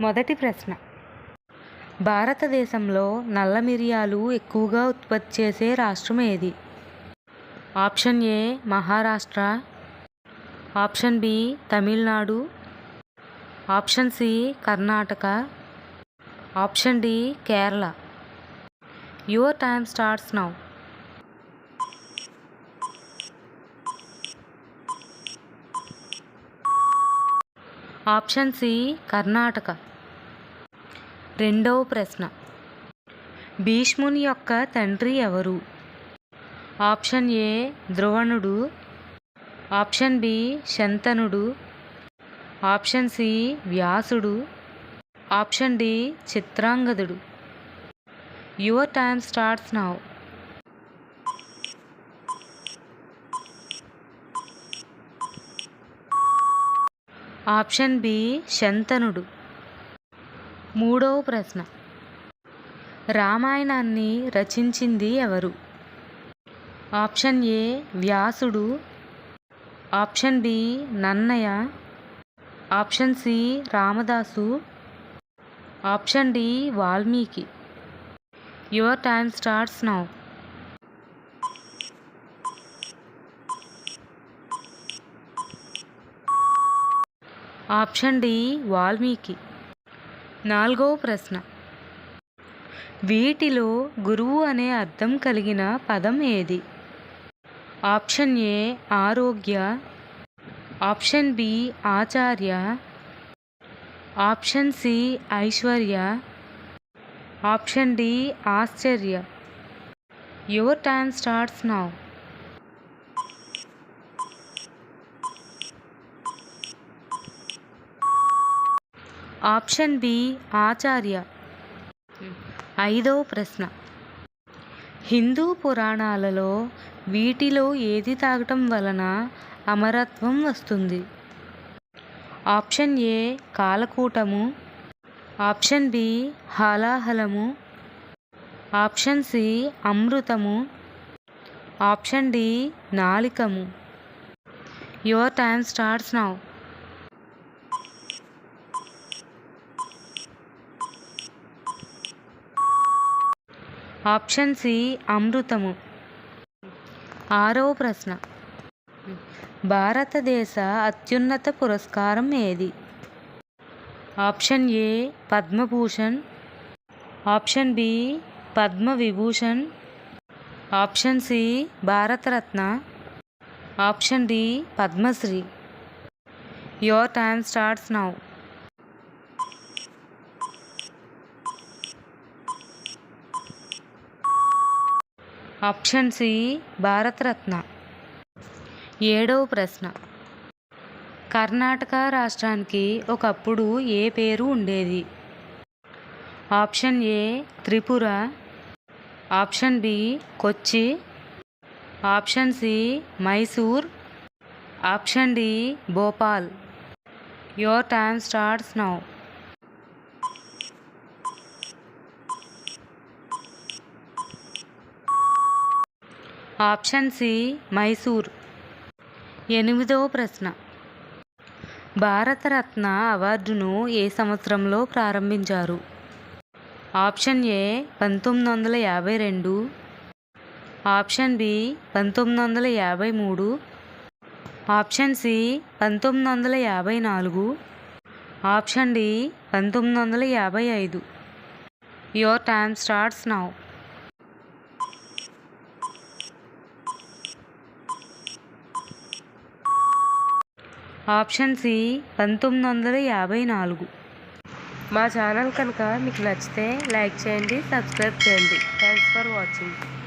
మొదటి ప్రశ్న. భారతదేశంలో నల్ల మిరియాలు ఎక్కువగా ఉత్పత్తి చేసే రాష్ట్రం ఏది? Option A Maharashtra, option B Tamil Nadu, option C Karnataka, option D Kerala. Your time starts now. Option C Karnataka. రెండవ ప్రశ్న. భీష్ముని యొక్క తండ్రి ఎవరు? ఆప్షన్ ఏ ద్రోణుడు, ఆప్షన్ బి శంతనుడు, ఆప్షన్ సి వ్యాసుడు, ఆప్షన్ డి చిత్రాంగదుడు. Your time starts now. Option B శంతనుడు. మూడవ ప్రశ్న. రామాయణాన్ని రచించింది ఎవరు? ఆప్షన్ ఏ వ్యాసుడు, option B Nannaya, option C Ramadasu, option D Valmiki. Your time starts now. Option D Valmiki. నాలుగవ ప్రశ్న. వీటిలో గురువు అనే అర్థం కలిగిన పదం ఏది? ఆప్షన్ ఏ ఆరోగ్య, ఆప్షన్ బి ఆచార్య, ఆప్షన్ సి ఐశ్వర్య, ఆప్షన్ డి ఆశ్చర్య. Your time starts now. Option B ఆచార్య. ఐదవ ప్రశ్న. హిందూ పురాణాలలో వీటిలో ఏది తాగటం వలన అమరత్వం వస్తుంది? ఆప్షన్ ఏ కాలకూటము, ఆప్షన్ బి హాలాహలము, ఆప్షన్ సి అమృతము, ఆప్షన్ డి నాలికము. Your time starts now. Option C అమృతము. ఆరవ ప్రశ్న. భారతదేశ అత్యున్నత పురస్కారం ఏది? Option A Padma Bhushan, option B Padma Vibhushan, option C Bharat Ratna, option D Padma Shri. Your time starts now. Option C Bharat Ratna. ఏడవ ప్రశ్న. కర్ణాటక రాష్ట్రానికి ఒకప్పుడు ఏ పేరు ఉండేది? Option A Tripura, option B Kochi, option C Mysore, option D Bhopal. Your time starts now. Option C Mysore. ఎనిమిదవ ప్రశ్న. భారతరత్న అవార్డును ఏ సంవత్సరంలో ప్రారంభించారు? Option A 1952, option B 1953, option C 1954, option D 1955. Your time starts now. Option C 1954. మా ఛానల్ కనుక మీకు నచ్చితే లైక్ చేయండి, సబ్స్క్రైబ్ చేయండి. Thanks for watching.